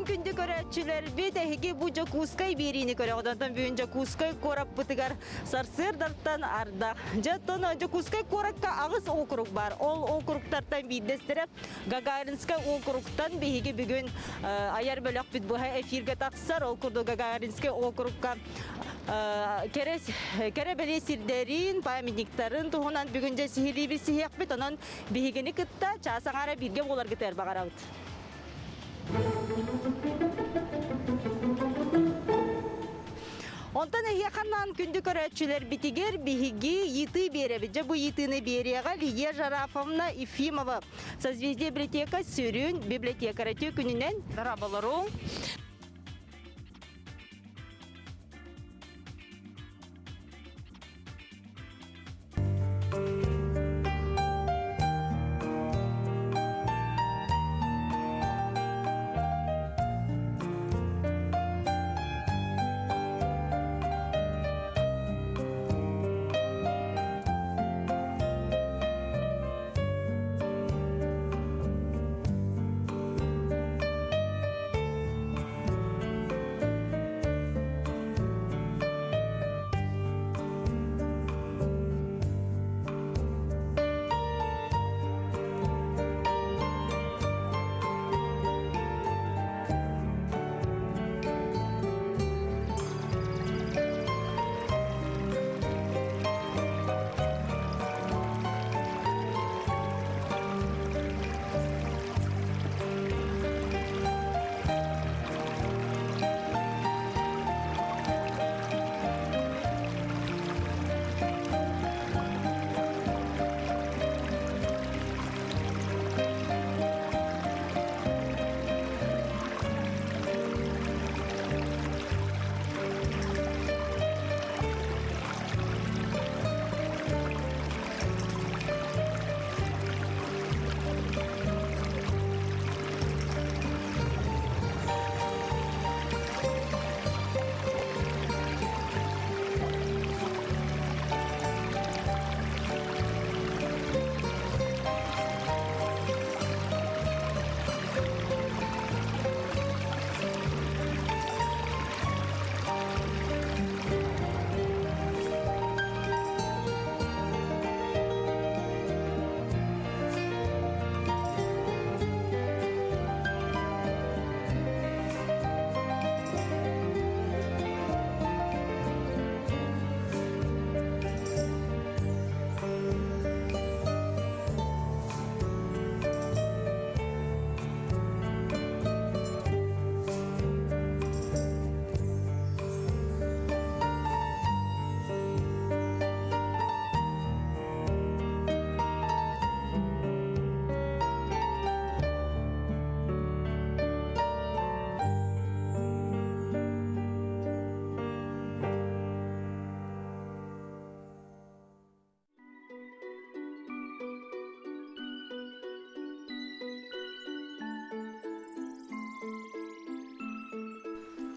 Бүгін күнді көрәтшілер бетәхеге бұ Жакускай беріні көрі. Одан бүгін Жакускай корап бұтығар сарсырдартан арда. Жаттан Жакускай коракка ағыз округ бар. Ол округтартан бейдестіріп, Гагаринскай округтан бейге бүгін аяр бөлік біт бұға эфирге тақсар. Ол күрді Гагаринскай округка кере бәле сирдерін, памятниктарын тұғынан бүгін жа сихили бір сихияқ бет, онан бейгені күтті часаңара бірге олар кетер бағарауыд. Онтан әйяқаннан күнді көрәтшілер бітігер бейгі еті беребі. Бұл етіні береға Лия Жарафовна Ефимова. Созвездие библиотека Сөрін библиотекары тө күнінен дарабалару.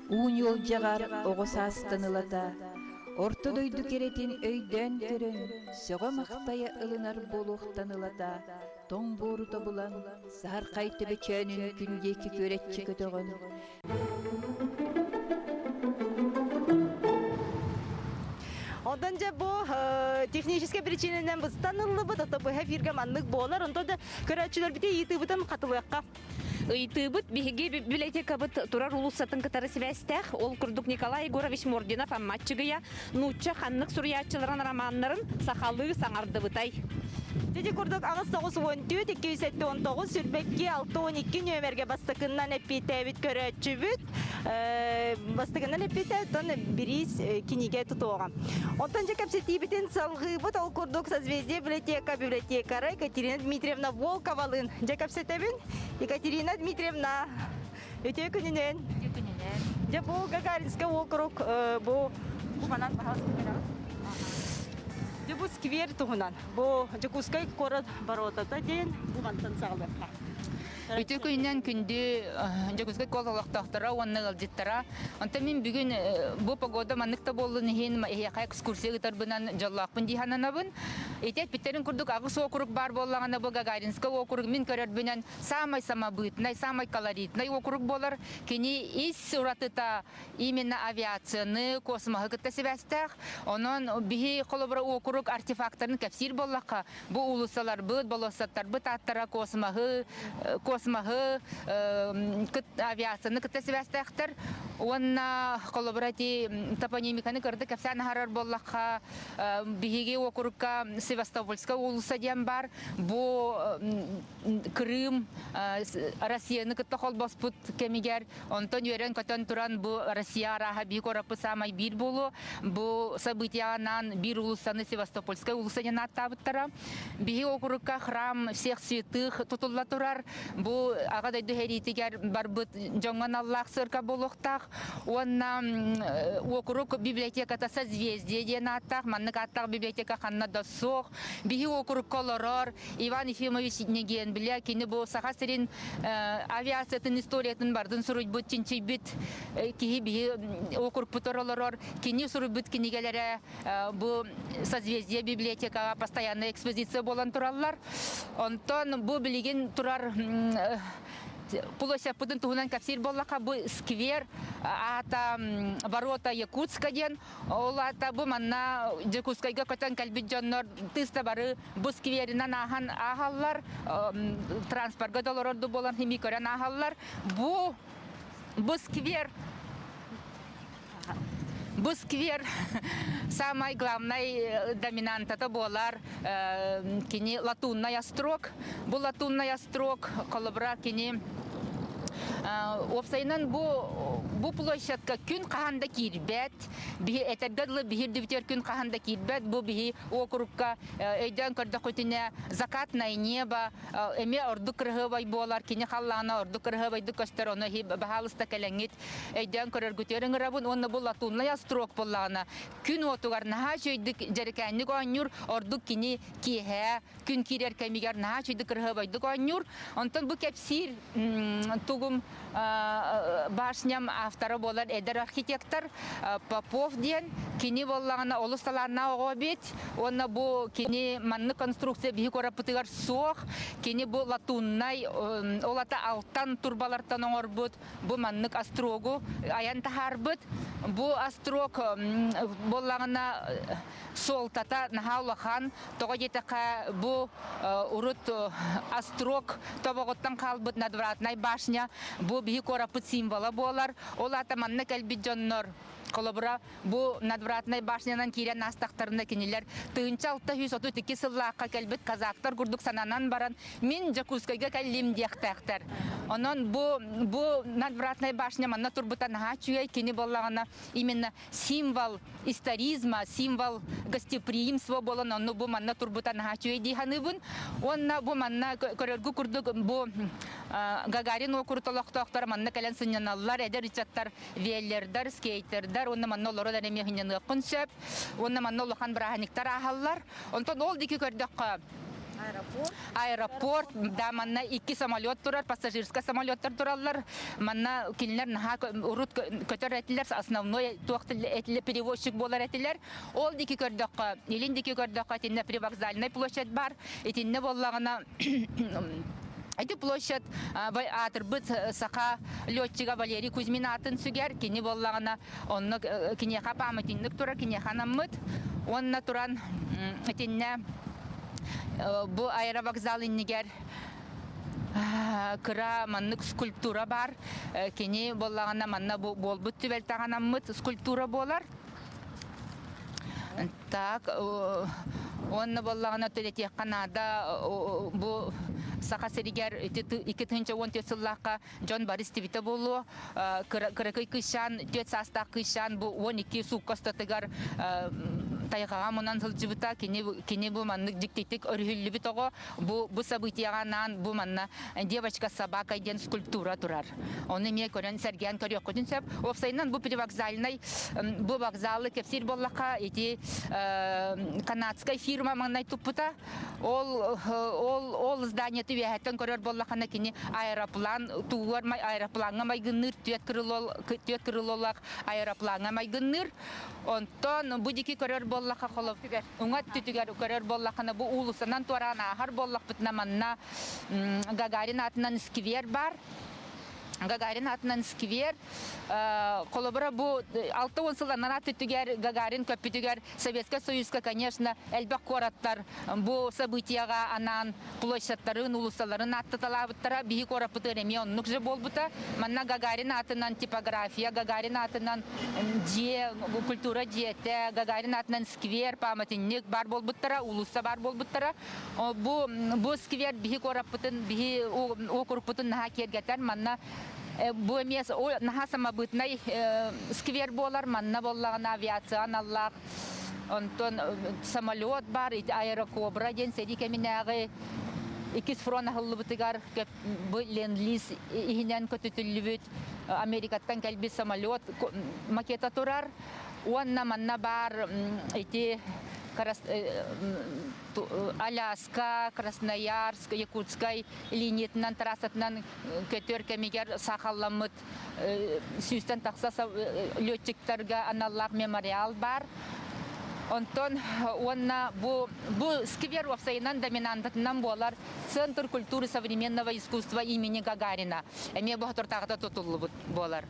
Уун yol жағар оғысастанылата, орты дойду керетін өйден түрін, сөғы мақтайы ылынар болуқтанылата, тоң бору табылан, сағар қайты бөчәнін күндекі көретчі көтіғын. Ondan önce bu teknik причиненен biz tanınlı bu da bu hafirge manlık boğalar. Ondan da köretçiler bir de YouTube'dan katılıyakka. Ыйтыбыт биһиги библиотекабыт турар улуссатын кытары связьтах ол курдук Николай Егорович Мординов амматчыгыя нучча ханнык сурьячыларын романнарын сахалы саңардыбытай. Деди курдук агыс 914 219 сүрбекке 612 нөмерге бастыкыннан эпитебит көрөчүбүт. Бастыгынан эпитебит он бирис киниге тутуган. Онтан же капсетибитин салгыбыт ол курдук созвездие библиотекары Екатерина Дмитриевна Волковалын. Же капсетебин Екатерина Дмитриевна өтө күнүнөн. Же бу Гагаринский округ бу манан бахас. Бу сквер тугунан. Бу Жакускай город баротата ден бугантан сагылыкка. Үтү күннән күндү жагызга кололоктоктора онны ылжыттара. Онта мен бүгүн бу погода маныкта болду нехин яка экскурсия гытарбынан жаллакпын дихананабын. Этет питтерин курдук агыс округ бар боллагана бу Гагаринска округ мен көрөрбүнөн самый самобытный, самый колоритный округ болар. Кини ис уратыта именно авиацияны космосы кытта себестек. Онон бихи колобра округ артефакторын кепсир боллакка бу улусалар быт болосаттар быт аттара космосы кыт авиацияны кытта себестектер. Онна колобрати топонимиканы кырды кепсаны харар боллакка бихиги округка Севастопольска улуса дем бар. Бу Крым Россияны кытта холбоспут кемигер. Онтон юрен көтөн туран бу Россия раха би корапы самай бир болу. Бу событиянан бир улусаны Севастопольска улуса ден аттабыттара. Бихи округка храм всех святых тутулла турар. Бу агадай духеритигер барбыт жоңган Аллах сырка болохтах. Онна округ библиотеката созвездие ден аттах. Маннык аттах библиотека ханна досох. Бихи округ колорор. Иван Ефимович неген биле кини бу сахасырин авиациятын историятын бардын суруй бут чинчи бит кихи бихи округ путоролорор. Кини суруй бут кинигелере бу созвездие библиотека постоянная экспозиция болан тураллар. Онтон бу билеген турар Площадь путын тугунан капсир боллака бу сквер ата ворота Якутска ден ол ата бу манна Якутскайга көтөн калбит жоннор тыста бары бу скверинан ахан ахаллар транспортга долорорду болан хими көрөн ахаллар бу сквер Бу сквер самый главный доминантата болар кини латунная строк. Бу латунная строк колобра кини Опсайнан бу площадка күн каханда кирбет, бихи этергарлы бихир дивтер күн каханда кирбет, бу бихи округка өйдөн көрдө көтүнө закатное небо, эме ордук кыргыбай болар, кини халлана ордук кыргыбайды көстөр, оны хи бахалыста келеңит, өйдөн көрөргүтөрүң рабын, оны бу латунная строк боллагана. Күн отугар наха жөйдүк жерекенник оңюр, ордук кини кихе, күн кирер кемигер наха жөйдүк кыргыбайды оңюр, онтон бу кепсир тугум башням авторы болар эдер архитектор Попов ден кини боллагана олусталарына огобет онна бу кини манны конструкция бихи корапытыгар сох кини бу латуннай олата алтан турбалартан оңорбут бу маннык астрогу аян тахарбыт бу астрог боллагана солтата нахаулахан тога жетака бу урут астрог тобоготтан калбыт надвратнай башня бу бихи корапыт символа болар олата манны калбит жоннор колобра бу надвратнай башнянан кирен астактарында кинилер тыынча алта 132 сыллаакка келбит казактар курдук сананан баран мен Жакускайга каллим диактактар онон бу надвратнай башня манна турбута нахачуй кини боллагана именно символ историзма символ гостеприимства болон онну бу манна турбута нахачуй диханыбын онна бу манна көрөргү курдук бу Гагарин окуртолоктоктор манна келен сынyaналлар эдер ичаттар веллердер скейтердер онна манна олоро да эмехинен концепт онна манна олохан браханиктар ахаллар онтон ол дики көрдөккө аэропорт да манна 2 самолет турар пассажирский самолеттер тураллар манна кинилер наха урут көтөр этилер основной туактыл перевозчик болар этилер ол дики көрдөккө илин дики көрдөккө тинне привокзальный площадь бар этинне боллагана Эти площадь атырбыт сака летчига Валерий Кузьмин атын сүгер кини боллагана онны кинеха памятинник тура кинеха наммыт онна туран этинне бу аэровокзал иннигер кыра маннык скульптура бар кини боллагана манна болбут түбел таганаммыт скульптура болар так онна боллагана төлетек канада бу Саха серигер 2010 сыллакка Джон Борис Тивита болу кыракай кышан төт саста кышан бу 12 суккастатыгар тайгаға мұнан сылжыбыта кені бу манны диктетик өрүллү битого бу событияганан бу манна девочка собака ден скульптура турар. Оны ме көрөн серген көрөк көтүн сеп офсайнан бу привокзальный бу вокзалы кепсир боллака эти канадская фирма маннай туппута ол здание тибяттен көрөр боллакана кини аэроплан тугар май аэропланга май гынныр төт кырылолак аэропланга май гынныр онтон будики көрөр боллака холоп уңат түтүгөр көрөр боллакана бу улусанан туарана хар боллак битна манна Гагарин атынан сквер бар. Гагарин атынан сквер. Колобра бу 6-10 сыланан түтүгөр Гагарин көпүтүгөр Советский Союзга, конечно, элбек кораттар бу событияга анан площадьтарын, улусаларын аттыталабыттара бии корапытыр эми оннук же болбута. Манна Гагарин атынан типография, Гагарин атынан культура диете, Гагарин атынан сквер, памятник бар болбуттара, улуса бар болбуттара. Бу сквер бии корапытын, бии окурпутын наха кергетер, манна бу эмес наха самобытный сквер болар, манна боллаган авиация аналлах. Онтон самолет бар, аэрокобра ден седи кеминагы икис фрон ахыллыбытыгар бу ленд-лиз ихинен көтүтүллүбүт Америкаттан келби самолет макета турар. Уанна манна бар эти Аляска, Красноярск, Якутская линиятынан трассатынан көтөр кемигер сахалламыт сүйстен такса летчиктарга аналлах мемориал бар. Онтон онна бу сквер офсайнан доминантынан болар Центр культуры современного искусства имени Гагарина. Эме бу тортагыда тутуллу болар.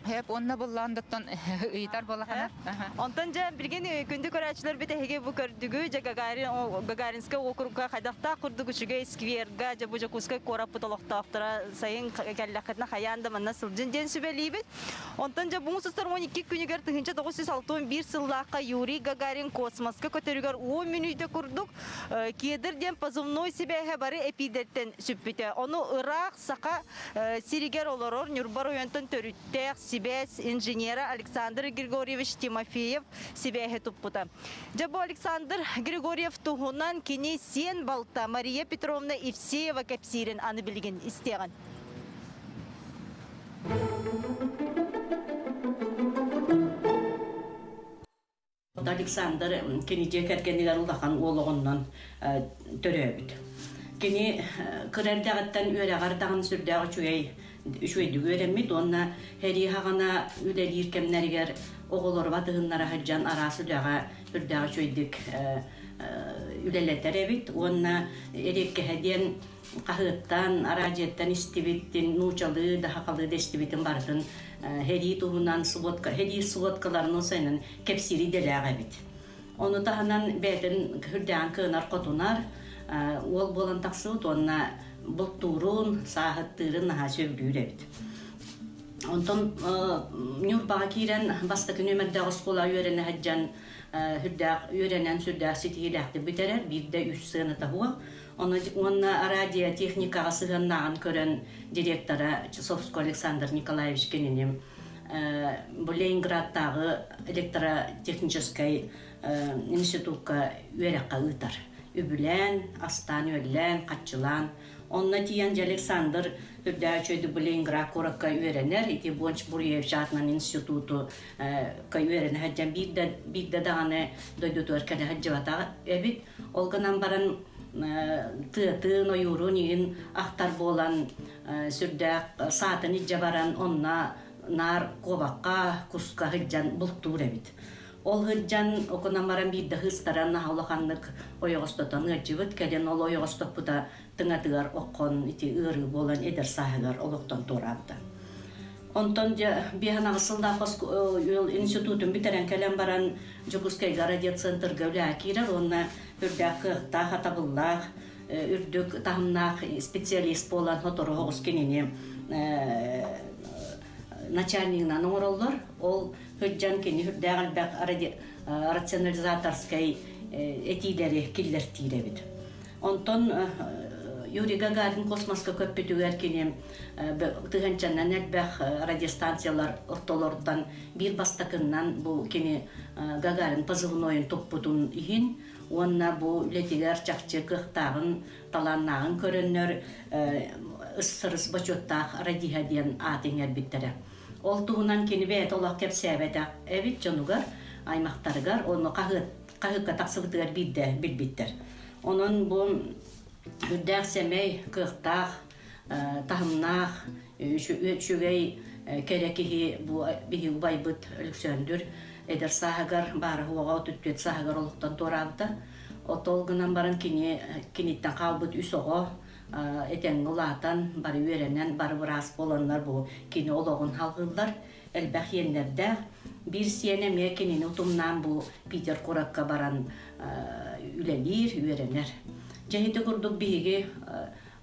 Hep onna bullandıktan itar bolakana. Ondan ja bilgen күндү көрәчләр бит әге бу көрдүгү ja Гагаринская округга кайдакта курдугу шуга скверга ja бу Жакускай корап буталактактыра сайын кәлләкәтнә хаянда манна сылжын ден сүбәлибит. Ondan ja бу сустар 12 күнүгәр тыгынча 961 сыллакка Юрий Гагарин космоска көтөрүгәр 10 минутта курдук кедер ден позывной себе бары эпидеттен сүппите. Оны Ирак сака сиригер олорор Нюрба районтан төрүттә Сибес инженера Александр Григорьевич Тимофеев себе туппута. Жабо Александр Григорьев тугунан кини сен балта Мария Петровна Евсеева кепсирин аны билген истеген. Александр кини жекеркенигер улахан ологоннан төрөбүт. Кини кырардагаттан үрагардаган сүрдөгө чуй үшөйдү көрөмүт, онна хери хагана үлелир кемнергер оголор батыгыннара хаджан арасыдага үрдөгө чуйдык үлелетеребит, онна эрекке хеден кахыттан аражеттен истибиттин нучалы да хакалы дестибитин бардын хери тугунан суботка хери суботкаларын осайнын кепсири делегебит. Оны таханан бетин хүрдөгөн кынар котунар ол болан таксыут онна бултурун сахаттырын наха сөбдүребит. Онтон Нюрбага кирен бастакы нөмердагы школа үйренне хаджан хүрдак үйренен сүрдак ситилакты битерер, бирде 3 сыгыны хуак. Онна радиотехникага сыгыннагын көрөн директора Часовской Александр Николаевич кененем бу Ленинградтагы электротехнический институтка үйрекка ытар. Үбүлен, астан өлен, катчылан. Онна тиян Александр үрдәчөйді Ленинград коракка үйренер, ити Бонч Буриев жатынан институту үйренер, хаджан бигде дағаны дойдутуар кәлі хаджаватаға өбіт. Олғынан баран тыын ойурун егін ақтар болан сүрдәк сатын иджа баран онна нар кобаққа куска хаджан бұлттуыр өбіт. Ол хыджан окунамаран бирде хыстаран хаулаханнык ойогостотан ыжыбыт кеден ол ойогостоппута тыңатыгар оккон ити ыры болан эдер сахыгар олоктон турабды. Онтон биханагы сылда институтун битерен келен баран Жокускайга радиоцентр гөвлä кирер, онна үрдәк кыхта хатабыллах, үрдүк тахымнах специалист болан хотору хогус кенене начальнигинан оңороллор, ол хыджан кени хүрдәгәл бәк рационализаторской этилери киллер тиребит. Онтон Юрий Гагарин космоска көппетүгер кини тыганчаннан элбэх радиостанциялар ортолордан бир бастакыннан бу кини Гагарин позывнойын топпутун ихин, онна бу летигер чакчы кыхтагын таланнагын көрөннөр ыссырыс бачоттах радиоден атыңер биттере. Ол туһунан кини бет олақ кепсәбәдә эбит жонугар аймактаргар оны кахыкка таксыбытыгар билбиттер. Онун бу Үддәк сәмәй, кықтақ, тахымнақ, шүгей керекіхи бігі байбыт өліксөндір. Эдер сағығар бары хуаға түттет сағығар олықтан торабыта. Отолғынан барын кенеттен қалбыт үс оғы, әтен ұлатан, бары үйеренен, бары бұрас боланлар бұл кені олығын халғылар. Әлбәқ енлердәқ. Bir sene mekinin utumdan bu Peter Korakka baran ülelir, üyerenler. Cahide kurduk bihigi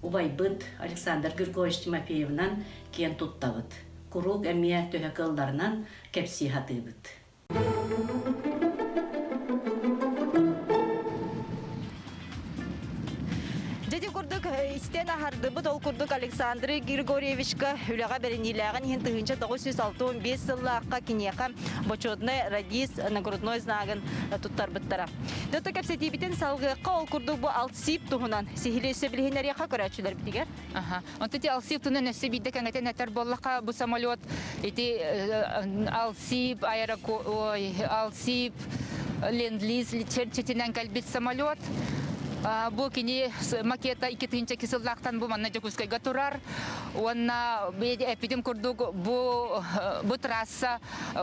Ubaybyt Aleksandr Grigorьевич Timofeyev'nan kiyen tuttavıt. Kuruk emmiye töhekıllarından kepsi hatıbıt. Jadi kurduk istena hardыбыт ол kurduk Александр Григорьевичка үләгә берениләгән һин тыгынча 965 еллакка кинека бочодный радис нагрудной знагын туттар биттара. Дәтә кәпсәти битен салгыкка ол kurduk бу алтсип туһунан сихилесе билһенәр яка көрәчләр битигәр. Ага. Онтати алсип туны нәсе бидде кәңгәтә нәтер боллака бу самолет эти алсип алсип ленд-лиз личертинен калбит самолет. Бу кини макета 2000 кисыллактан бу манна Жакускайга турар. Онна эпидем курдук бу трасса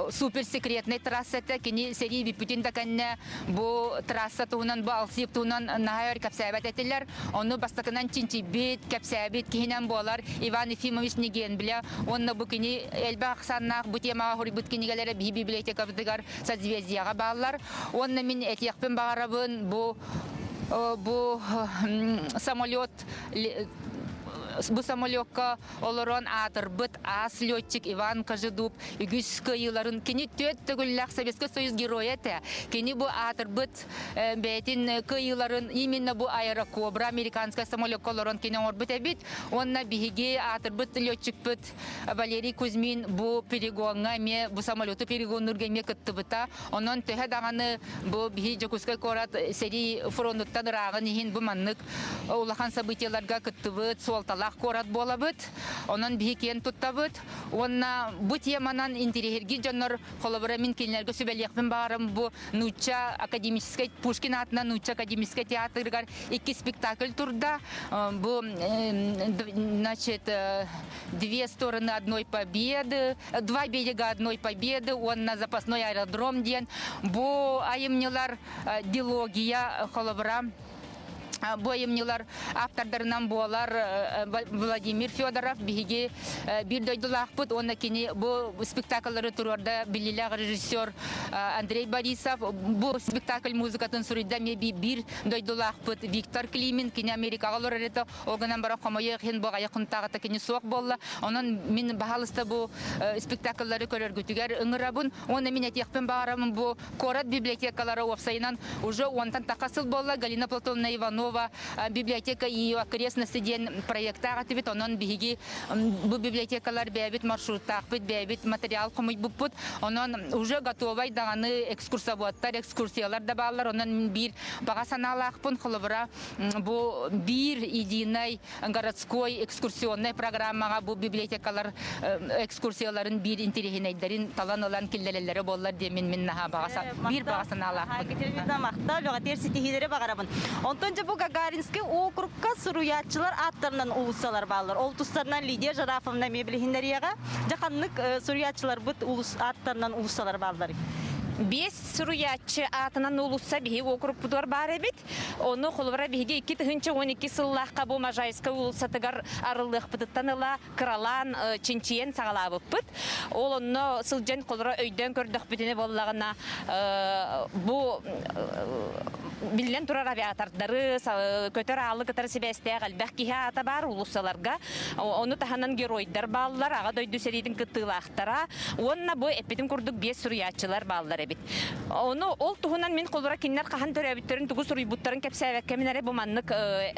супер секретный трасса это кини серии бипутин даканна бу трасса туунан бу алсип туунан нахайр капсабат этилер. Ону бастакынан чинчибит капсабит кихинен болар Иван Ефимович Неген биле. Онна бу кини элбах саннак бу темага хурибут кинигалере библиотека бдыгар созвездияга баалар. Онна мин этиякпен багарабын бу самолет bu самолетка олорон атырбыт ас летчик Иван Кожедуб үгүс кыйыларын кини төт төгүллак Советский Союз героя те кини бу атырбыт бетин кыйыларын именно бу аэрокобра американская самолетка олорон кини орбит эбит онна биге атырбыт летчик бит Валерий Кузьмин бу перегонга ме бу самолету перегонурга ме кыттыбыта онон төһө даганы бу биги Жакускай корат сери фронттан рагын хин бу маннык улахан событияларга кыттыбыт солталак корат болабыт, онан биһикен туттабыт, онна бу теманан интерьерги жоннор холобра мин кинлерге сөбелиякпен барам бу Нуча академический Пушкин атынан Нуча академический театргар 2 спектакль турда, бу значит две стороны одной победы, два берега одной победы, он на запасной аэродром ден, бу айымнелар дилогия холобра Боемнилар автордарынан болар Владимир Федоров биге бир дойдулакпыт онна кини бу спектакльлары турарда билилер режиссер Андрей Борисов бу спектакль музыкатын сурыйда меби бир дойдулакпыт Виктор Климин кини Америкага лорета огынан бара камая хен бага якынтагы кини сок болла онан мин бахалыста бу спектакльлары көрөргүтүгөр ыңырабын онна мин этекпен барамын бу Корат библиотекалары офсайынан уже онтан такасыл болла Галина Платоновна Иванова библиотека и окрестности ден проекта готовит онон биги бу библиотекалар бебит маршруттак бебит материал комуй буппут онон уже готовай даганы экскурсоводтар экскурсиялар да баллар онон бир бага саналакпын холобра бу бир единый городской экскурсионный программага бу библиотекалар экскурсияларын бир интереснейдерин талан алан киллелелери боллар демен мен наха багаса бир бага саналакпын Кетелбизна мактал жога терси тихидере багарабын. Онтонча бу Гагаринский округка суруятчылар аттарынан улуссалар баллар. Ол тустарынан Лидия Жарафовна мебелихиндерияга жаканнык суруятчылар бут улус аттарынан улуссалар баллар. Бес суруятчы атынан улусса биги округ будуар бар эбит. Оны холбара биги 2-12 сыллахка бу Можайская улусатыгар арылык бытыттаныла Кралан Чинчиен сагалабып бит. Ол онно сылжен холбара өйдөн көрдөх битине боллагына бу билен турар авиатордары көтөр алып кытар себесте албак киһа ата бар улуссаларга. Оны таханан геройдар баллар ага дойду серидин кытылактара. Онна бу эпидин курдук бес суруятчылар баллар. бит. Оны ол туһунан мен колбара киннер кахан төрөбүттерин тугу суруйбуттарын кепсәбәккә минәре бу маннык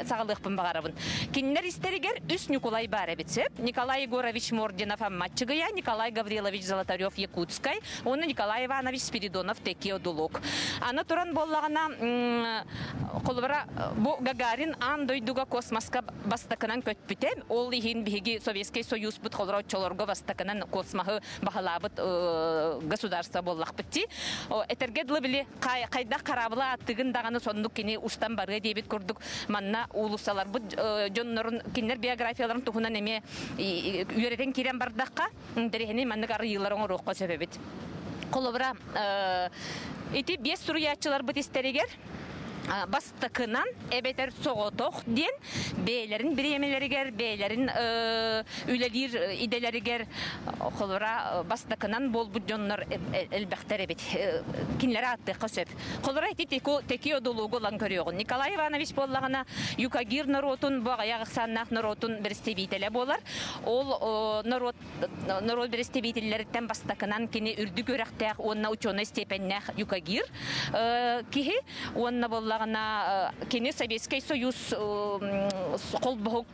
сагалыгпын багарабын. Киннер истеригер үс Николай бар битсе. Николай Егорович Мординов Амматчыгая, Николай Гаврилович Золотарев Якутскай, оны Николай Иванович Спиридонов Текио Дулук. Аны туран боллагана колбара бу Гагарин андойдуга космоска бастакынан көтпүтем. Ол ихин биги Советский Союз бут колбара чолорго бастакынан космохы бахалабыт государство боллак битти. Этергедлы биле кайда карабыла аттыгын даганы сондук кини устан бары дебит курдук. Манна улусалар бу жоннорун кинер биографияларын тухунан эме үйрөтен кирен бардакка дерехини маннык ары йылларын орокко себебит. Колобра ити бес суруячылар бит истеригер бастыкынан эбетер соғотоқ ден бейлерин биремелеригер, бейлерин үлелир иделеригер қолыра бастыкынан бол бұджонлар әлбәқтер эбет. Кинлері атты қосып. Қолыра еті теки одолуғы олан көріоғын. Николай Иванович боллағына Юкагир наротун, бағаяғы саннақ наротун бірістебейтелі болар. Ол народ бірістебейтелеріттен бастыкынан кені үрді көріқтәқ, онна ученый степеннәқ Юкагир кихи, онна болла кені Советский Союз қолбұғық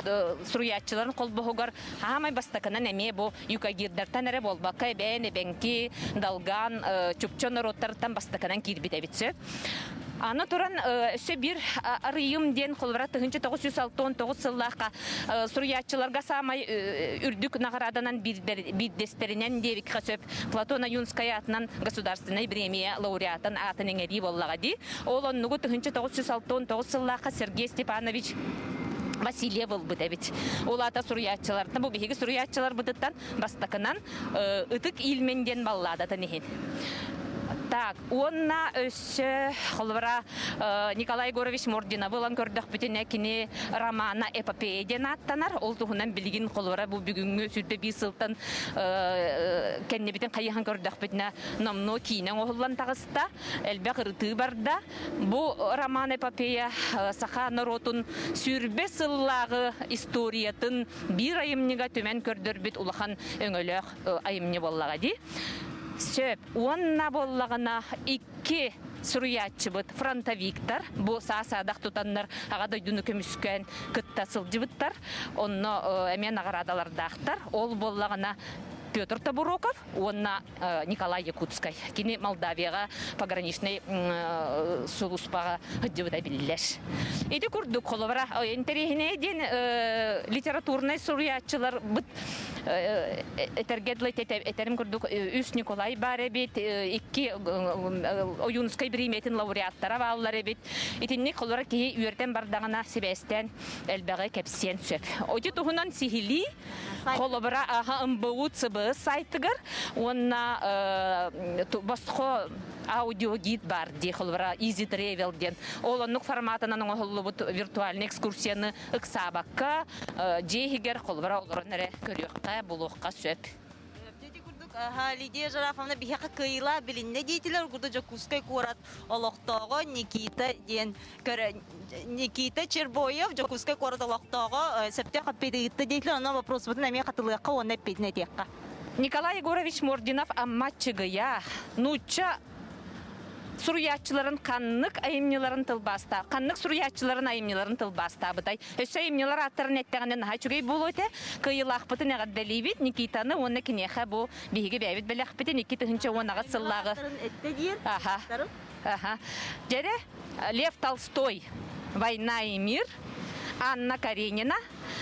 сұруятчыларын қолбұғығар хамай бастақынан әме бұл юкагирдартан әрі болбаққа бәйін бәнкі далған чүпчон роттарыттан бастақынан кейдбет әбітсі. Аны туран өсі бір арыйым ден қолбара 1969 сыллаққа сұруятчыларға самай үрдік нағараданан биддестерінен девік қасөп Платона Юнская атынан государственной премия лауреатын атының әрі боллаға ди. Ол оннығы 1969 сыллаққа Сергей Степанович Васильев был бит. Ол ата сұруятчылардың, бұл бейгі сұруятчылар бұдыттан бастақынан ұтық илменден баллады тәнеген. Так, онна өсі қолбара Николай Егорович Мординов болан көрдік бүтіне кіне романа эпопеяден аттанар. Ол тұғынан білген қолбара бұл бүгінгі сүрді бей сылтын кәнне бітін қайыған көрдік бүтіне намно кейінен оғылан тағыста. Әлбәқ ұрты барда. Бұл роман эпопея сақа наротын сүрбе сыллағы историятын бір айымнеға төмен көрдір біт ұлақан өңілік айымне боллаға де. Сөп, онна боллағына 2 сұруятчы бұд фронтовиктар, бұл саасадақ тұтанлар ағадай дүні көміскен күтті сылжы бұдтар, онны әмен ағарадалардақтар, ол боллағына Петр Табуроков, онна Николай Якутскай. Кені Молдавияға пограничный сұлыспаға ғыджыбыда білілер. Еді күрді қолыбыра. Интерегіне ден литературный сұруятчылар бұд этергедлы этерим күрдік үс Николай бар әбет, 2 Оюнскай біреметін лауреаттара балылар әбет. Етінне қолыбыра кейі үйерден бардағына себестен әлбәғі кәпсен сөп. Оди тұғынан сихили қолыбыра аға ұмбауыт сайтыгар, онна басқо аудиогид бар, де қолыбыра Easy Travel ден. Ол оннық форматынан оңғылы бұд виртуальный экскурсияны ұқсабаққа, жейгер қолыбыра оларын әрі көріққа, бұлуққа сөп. Лидия Жарафовна бихақа кыйла билинне дейтілер күрді Жакускай курат олықтағы Никита Чербоев Жакускай курат олықтағы сәпте қаппедігітті дейтілер, ана вопрос бұдын әме қатылыққа оны әппетіне текқа. Николай Егорович Мординов Амматчыгая, нуча Суруятчыларын қаннық айымнеларын тылбаста. Қаннық суруятчыларын айымнеларын тылбаста. Бұдай. Өсі айымнелар аттарын әттіғанен хачугей бұл өте. Кыйылақ бұты неғад бәлейбет. Никитаны оны кінеға бұл бейгі бәйбет бәләқ біті. Никита хүнче онаға сыллағы. Жәрі Лев Толстой «Война и мир», Анна Каренина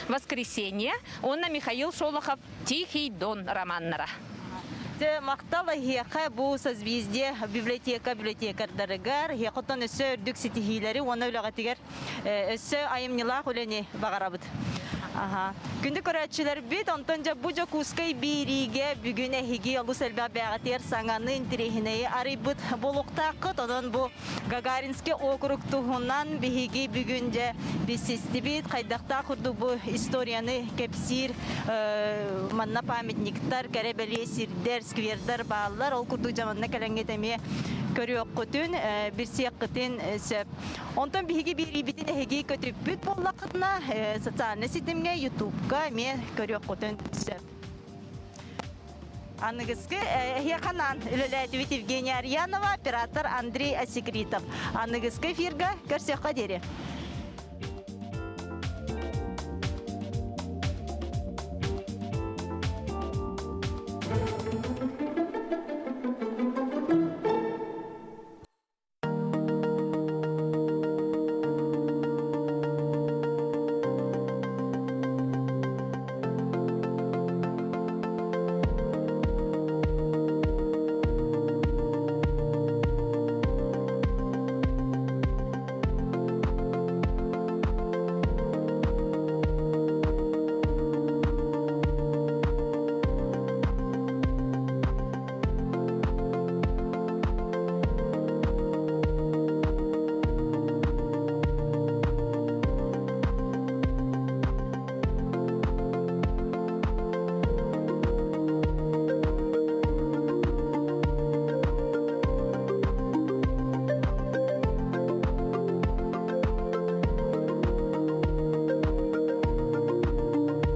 «Воскресенье», онна Михаил Шолохов «Тихий дон» романнара. Мақтала хеқа бұл созвезде библиотекардарыгар, хеқотан өсі үрдік сетихилері, оны өліғатығар өсі айымнилақ өліне бағарабыд. Күнді көрәтшілер бет, онтанжа бұл Жакускай бириге бүгін әхеге олу сәлбә бәғатер саңаны интерехінеі арыбыд болуқта қыт, одан бұл Гагаринский округ тұғынан бігеге бүгінже бесесті бет, қайдақта құрды бұл историяны кәпсір, манна памятниктар, кәребәле сирдер, сквердар бағалар, ол құрды жаманна кәләңгетеме көріоқ құтын, бір сек құтын сөп. Онтан бігеге бері бітін әхеге көтіп бүт болла құтына, социальный сетімге, ютубқа ме көріоқ құтын сөп. Анныгызгы хеканан үлеләтибит Евгения Арьянова, оператор Андрей Осекритов. Анныгызгы эфирга көрсөккө дере.